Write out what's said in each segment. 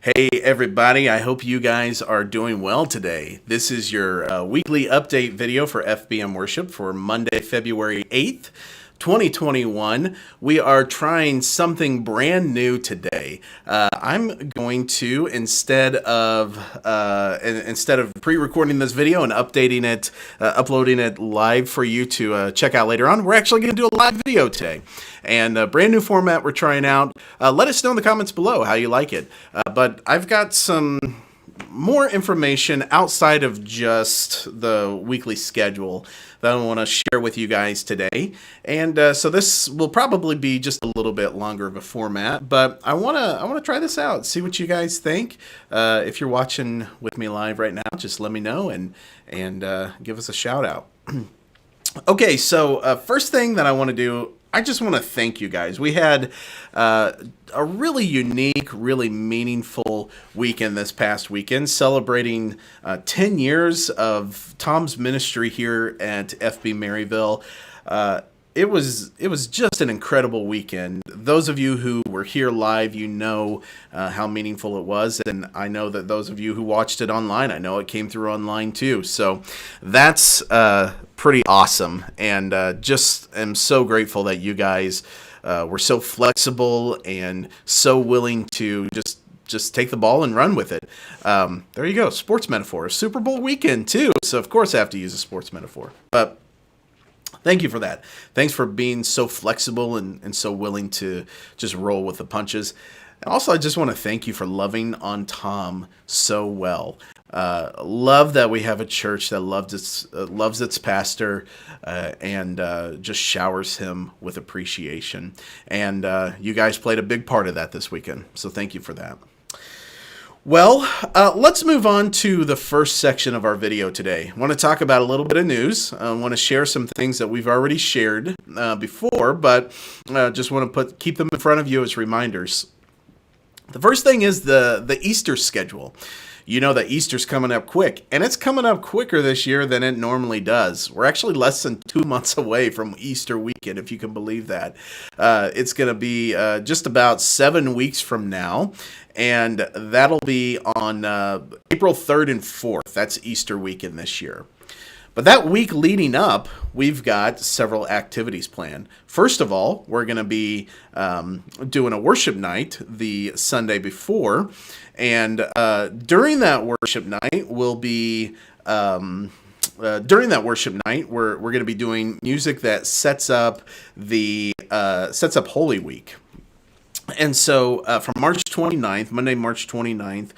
Hey everybody, I hope you guys are doing well today. This is your weekly update video for FBMWorship for Monday, February 8th, 2021. We are trying something brand new today. I'm going to, instead of pre-recording this video and updating it, uploading it live for you to check out later on, we're actually going to do a live video today. And a brand new format we're trying out. Let us know in the comments below how you like it. But I've got some more information outside of just the weekly schedule that I want to share with you guys today. And so this will probably be just a little bit longer of a format, but I want to try this out, see what you guys think. If you're watching with me live right now, just let me know and give us a shout out. Okay, so first thing that I want to do, I just want to thank you guys. We had a really unique, really meaningful weekend this past weekend, celebrating 10 years of Tom's ministry here at FB Maryville. It was just an incredible weekend. Those of you who were here live, you know how meaningful it was, and I know that those of you who watched it online, I know it came through online too. So that's pretty awesome, and just am so grateful that you guys were so flexible and so willing to just take the ball and run with it. There you go, sports metaphor. Super Bowl weekend too, so of course I have to use a sports metaphor, but thank you for that. Thanks for being so flexible and so willing to just roll with the punches. And also, I just want to thank you for loving on Tom so well. Love that we have a church that loves its pastor and just showers him with appreciation. And you guys played a big part of that this weekend, so thank you for that. Well, let's move on to the first section of our video today. I want to talk about a little bit of news. I want to share some things that we've already shared before, but just want to keep them in front of you as reminders. The first thing is the Easter schedule. You know that Easter's coming up quick, and it's coming up quicker this year than it normally does. We're actually less than 2 months away from Easter weekend, if you can believe that. It's going to be just about 7 weeks from now, and that'll be on April 3rd and 4th. That's Easter weekend this year. But that week leading up, we've got several activities planned. First of all, we're going to be doing a worship night the Sunday before. And during that worship night, we're going to be doing music that sets up Holy Week. And so from March 29th, Monday, March 29th,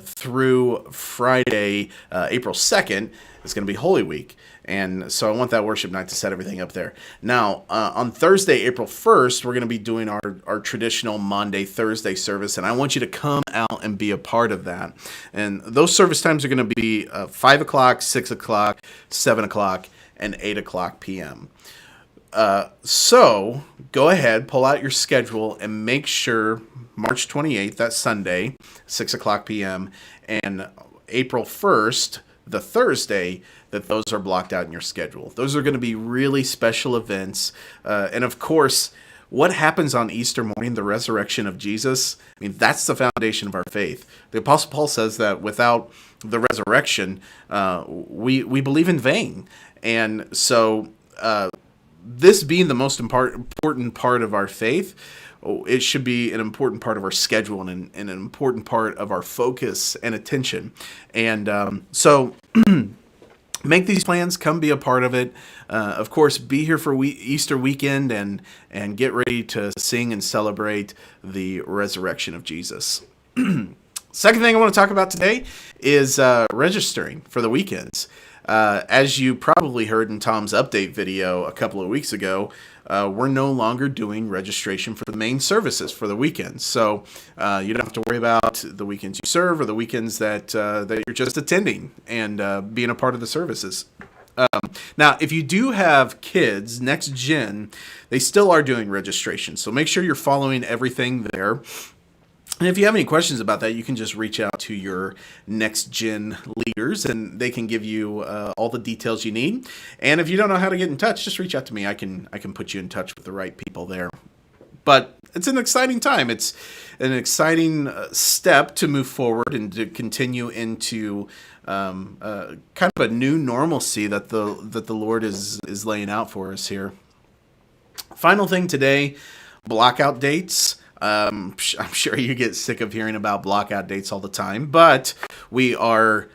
through Friday, April 2nd, it's going to be Holy Week. And so I want that worship night to set everything up there. Now, on Thursday, April 1st, we're going to be doing our traditional Monday, Thursday service, and I want you to come out and be a part of that. And those service times are going to be 5 o'clock, 6 o'clock, 7 o'clock, and 8 o'clock p.m. So go ahead, pull out your schedule, and make sure March 28th, that's Sunday, 6 o'clock p.m., and April 1st, the Thursday, that those are blocked out in your schedule. Those are going to be really special events. And of course, what happens on Easter morning, the resurrection of Jesus, I mean, that's the foundation of our faith. The Apostle Paul says that without the resurrection, we believe in vain. And so this being the most important part of our faith, it should be an important part of our schedule and an important part of our focus and attention. And so make these plans, come be a part of it. Of course, be here for Easter weekend and get ready to sing and celebrate the resurrection of Jesus. Second thing I want to talk about today is registering for the weekends. As you probably heard in Tom's update video a couple of weeks ago, we're no longer doing registration for the main services for the weekends. So you don't have to worry about the weekends you serve or the weekends that you're just attending and being a part of the services. Now, if you do have kids, Next Gen, they still are doing registration. So make sure you're following everything there. And if you have any questions about that, you can just reach out to your Next Gen leaders and they can give you all the details you need. And if you don't know how to get in touch, just reach out to me. I can put you in touch with the right people there. But it's an exciting time. It's an exciting step to move forward and to continue into kind of a new normalcy that the Lord is laying out for us here. Final thing today, blockout dates. I'm sure you get sick of hearing about blockout dates all the time, but we are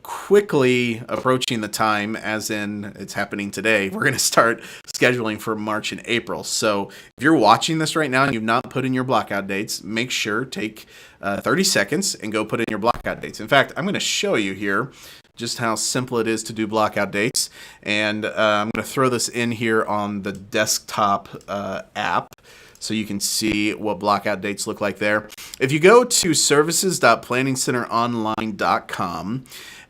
quickly approaching the time, as in it's happening today. We're going to start scheduling for March and April. So if you're watching this right now and you've not put in your blockout dates, make sure take 30 seconds and go put in your blockout dates. In fact, I'm going to show you here just how simple it is to do blockout dates. And I'm going to throw this in here on the desktop app so you can see what blockout dates look like there. If you go to services.planningcenteronline.com,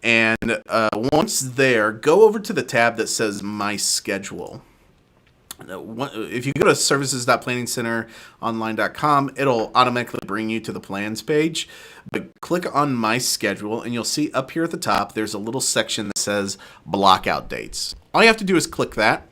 and once there, go over to the tab that says My Schedule. If you go to services.planningcenteronline.com, it'll automatically bring you to the plans page. But click on My Schedule, and you'll see up here at the top, there's a little section that says Blockout Dates. All you have to do is click that.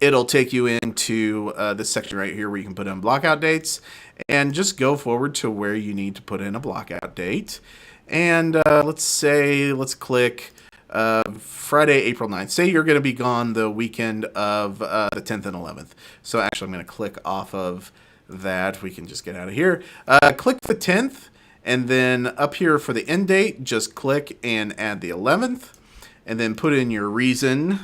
It'll take you into this section right here where you can put in blockout dates, and just go forward to where you need to put in a blockout date. And let's click Friday, April 9th. Say you're going to be gone the weekend of the 10th and 11th. So actually I'm going to click off of that. We can just get out of here. Click the 10th, and then up here for the end date, just click and add the 11th, and then put in your reason.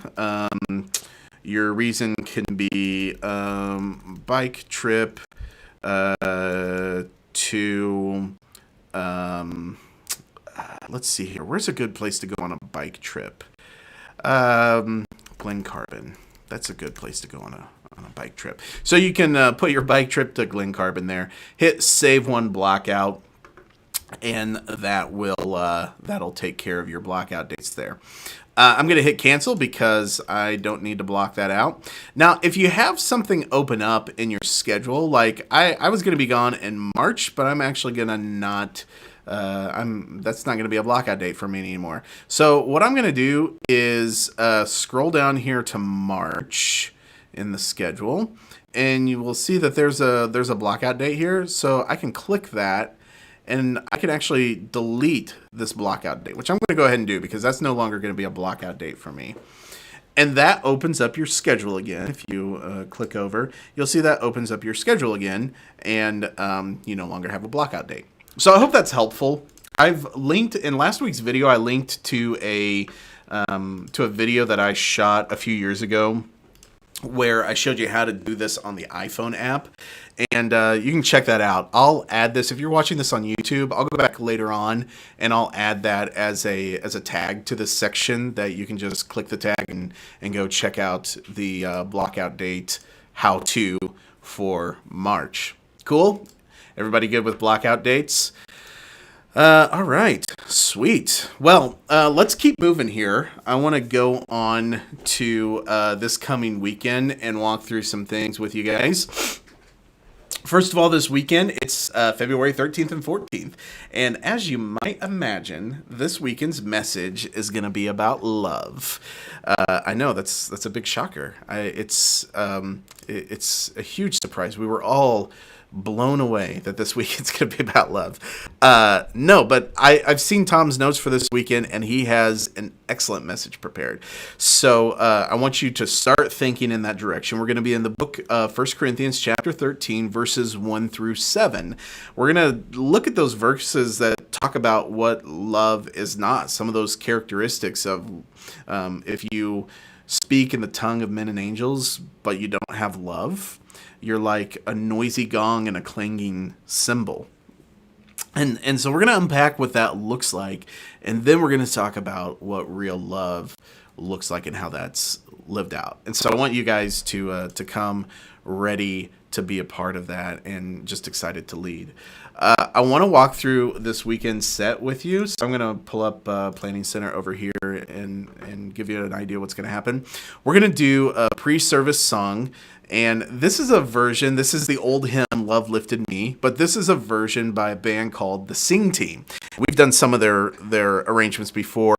Your reason can be bike trip to, let's see here. Where's a good place to go on a bike trip? Glen Carbon. That's a good place to go on a bike trip. So you can put your bike trip to Glen Carbon there. Hit Save One Blockout, and that will that'll take care of your blockout dates there. I'm going to hit cancel because I don't need to block that out. Now, if you have something open up in your schedule, like I was going to be gone in March, but I'm actually going to not, that's not going to be a blockout date for me anymore. So what I'm going to do is scroll down here to March in the schedule, and you will see that there's a blockout date here. So I can click that, and I can actually delete this blockout date, which I'm going to go ahead and do because that's no longer going to be a blockout date for me. And that opens up your schedule again. If you click over, you'll see that opens up your schedule again, and you no longer have a blockout date. So I hope that's helpful. I've linked in last week's video. I linked to a video that I shot a few years ago, where I showed you how to do this on the iPhone app, and you can check that out. I'll add this if you're watching this on YouTube. I'll go back later on and I'll add that as a tag to this section that you can just click the tag and go check out the blockout date how-to for March. Cool? Everybody good with blockout dates? All right, sweet. Well, let's keep moving here. I want to go on to this coming weekend and walk through some things with you guys. First of all, this weekend, it's February 13th and 14th. And as you might imagine, this weekend's message is going to be about love. I know that's a big shocker. It's a huge surprise. We were all blown away that this weekend's going to be about love. No, but I've seen Tom's notes for this weekend, and he has an excellent message prepared. So I want you to start thinking in that direction. We're going to be in the book of 1 Corinthians chapter 13, verses 1 through 7. We're going to look at those verses that talk about what love is not, some of those characteristics of if you speak in the tongue of men and angels, but you don't have love, you're like a noisy gong and a clanging cymbal. And so we're going to unpack what that looks like, and then we're going to talk about what real love looks like and how that's lived out. And so I want you guys to come ready to be a part of that and just excited to lead. I want to walk through this weekend set with you. So I'm going to pull up Planning Center over here and give you an idea what's going to happen. We're going to do a pre-service song. And this is a version, this is the old hymn, Love Lifted Me, but this is a version by a band called the Sing Team. We've done some of their arrangements before.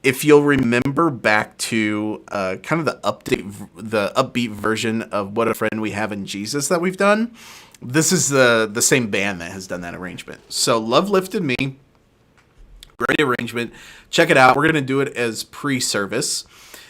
If you'll remember back to kind of the upbeat version of What a Friend We Have in Jesus that we've done, this is the same band that has done that arrangement. So Love Lifted Me, great arrangement. Check it out. We're going to do it as pre-service,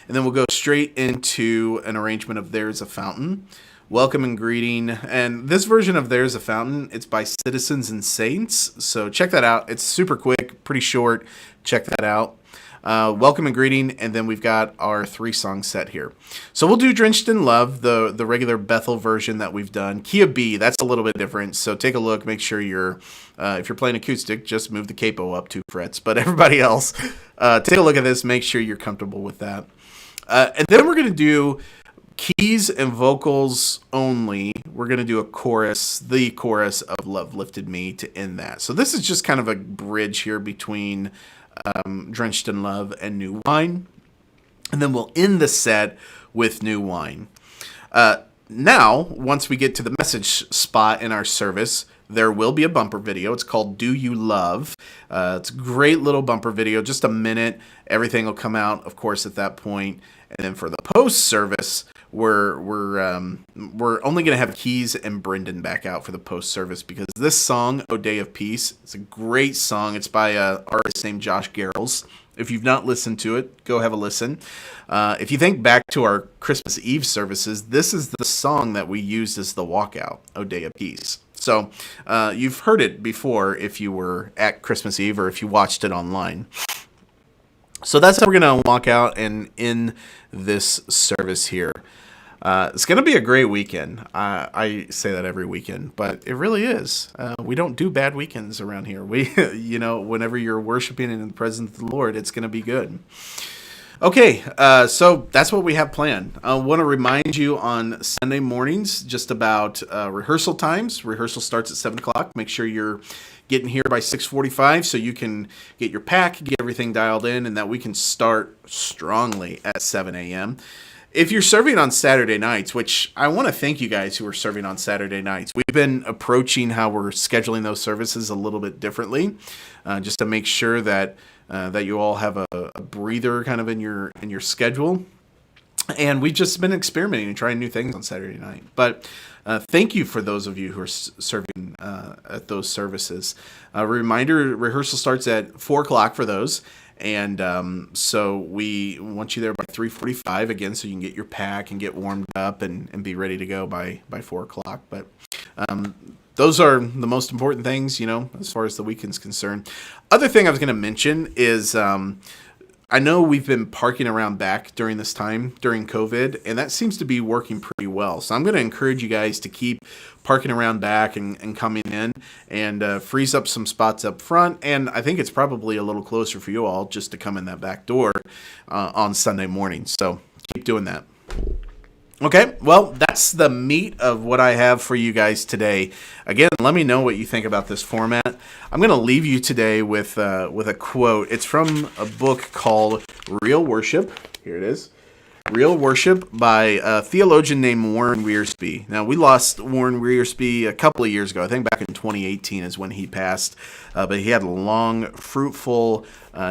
and then we'll go straight into an arrangement of There's a Fountain, Welcome and Greeting. And this version of There's a Fountain, it's by Citizens and Saints. So check that out. It's super quick, pretty short. Check that out. Welcome and Greeting, and then we've got our 3-song set here. So we'll do Drenched in Love, the regular Bethel version that we've done. Key of B, that's a little bit different. So take a look. Make sure if you're playing acoustic, just move the capo up 2 frets. But everybody else, take a look at this. Make sure you're comfortable with that. And then we're going to do keys and vocals only. We're going to do the chorus of Love Lifted Me to end that. So this is just kind of a bridge here between Drenched in Love and New Wine. And then we'll end the set with New Wine. Now, once we get to the message spot in our service, there will be a bumper video. It's called Do You Love? It's a great little bumper video, just a minute. Everything will come out, of course, at that point. And then for the post-service, we're only going to have Keys and Brendan back out for the post-service, because this song, O Day of Peace, it's a great song. It's by an artist named Josh Garrels. If you've not listened to it, go have a listen. If you think back to our Christmas Eve services, this is the song that we used as the walkout, O Day of Peace. So you've heard it before if you were at Christmas Eve or if you watched it online. So that's how we're going to walk out and in this service here. It's going to be a great weekend. I say that every weekend, but it really is. We don't do bad weekends around here. Whenever you're worshiping in the presence of the Lord, it's going to be good. Okay, so that's what we have planned. I want to remind you on Sunday mornings just about rehearsal times. Rehearsal starts at 7 o'clock. Make sure you're getting here by 6:45 so you can get your pack, get everything dialed in, and that we can start strongly at 7 a.m. If you're serving on Saturday nights, which I want to thank you guys who are serving on Saturday nights. We've been approaching how we're scheduling those services a little bit differently, just to make sure that you all have a breather kind of in your schedule. And we've just been experimenting and trying new things on Saturday night. But thank you for those of you who are serving at those services. A reminder, rehearsal starts at 4 o'clock for those. And so we want you there by 3:45 again, so you can get your pack and get warmed up and be ready to go by 4 o'clock. But those are the most important things, as far as the weekend's concerned. Other thing I was going to mention is I know we've been parking around back during this time, during COVID, and that seems to be working pretty well. So I'm going to encourage you guys to keep parking around back and coming in and freeze up some spots up front. And I think it's probably a little closer for you all just to come in that back door on Sunday morning. So keep doing that. Okay, well, that's the meat of what I have for you guys today. Again, let me know what you think about this format. I'm going to leave you today with a quote. It's from a book called Real Worship. Here it is. Real Worship by a theologian named Warren Wiersbe. Now, we lost Warren Wiersbe a couple of years ago. I think back in 2018 is when he passed. But he had a long, fruitful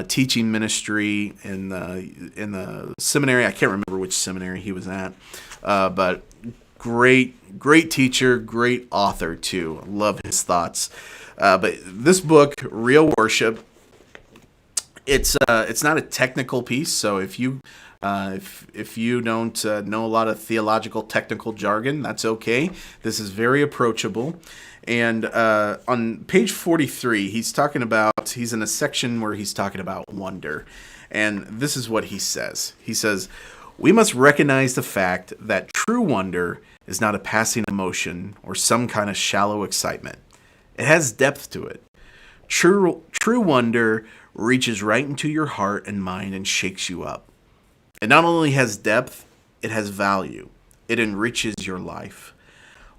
teaching ministry in the seminary. I can't remember which seminary he was at. But great teacher, great author too. Love his thoughts. But this book, Real Worship, it's not a technical piece. So if you don't know a lot of theological technical jargon, that's okay. This is very approachable. And on page 43, he's in a section where he's talking about wonder. And this is what he says. He says, "We must recognize the fact that true wonder is not a passing emotion or some kind of shallow excitement. It has depth to it. True wonder reaches right into your heart and mind and shakes you up. It not only has depth, it has value. It enriches your life.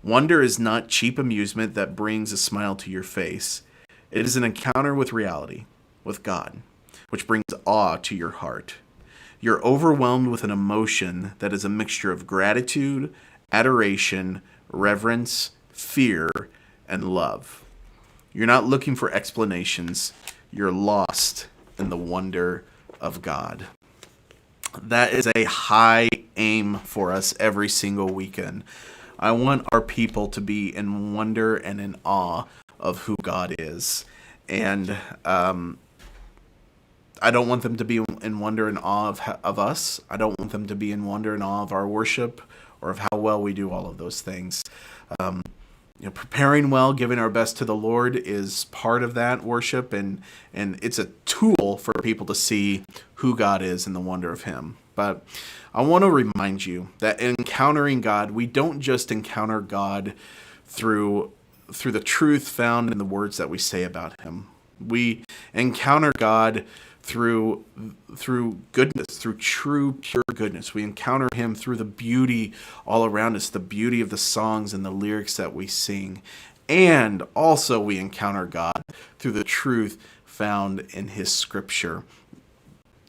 Wonder is not cheap amusement that brings a smile to your face. It is an encounter with reality, with God, which brings awe to your heart. You're overwhelmed with an emotion that is a mixture of gratitude, adoration, reverence, fear, and love. You're not looking for explanations. You're lost in the wonder of God." That is a high aim for us every single weekend. I want our people to be in wonder and in awe of who God is. And I don't want them to be in wonder and awe of us. I don't want them to be in wonder and awe of our worship or of how well we do all of those things. Preparing well, giving our best to the Lord is part of that worship, and it's a tool for people to see who God is and the wonder of Him. But I want to remind you that in encountering God, we don't just encounter God through the truth found in the words that we say about Him. We encounter God through goodness, through true, pure goodness. We encounter Him through the beauty all around us, the beauty of the songs and the lyrics that we sing. And also we encounter God through the truth found in His Scripture.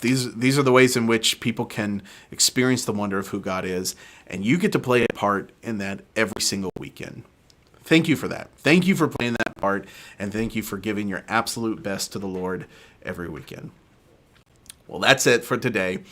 These are the ways in which people can experience the wonder of who God is, and you get to play a part in that every single weekend. Thank you for that. Thank you for playing that part, and thank you for giving your absolute best to the Lord every weekend. Well, that's it for today.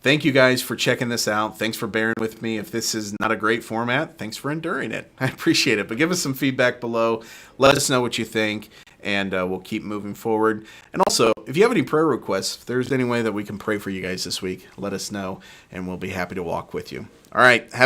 Thank you guys for checking this out. Thanks for bearing with me. If this is not a great format, thanks for enduring it. I appreciate it. But give us some feedback below. Let us know what you think, and we'll keep moving forward. And also, if you have any prayer requests, if there's any way that we can pray for you guys this week, let us know, and we'll be happy to walk with you. All right.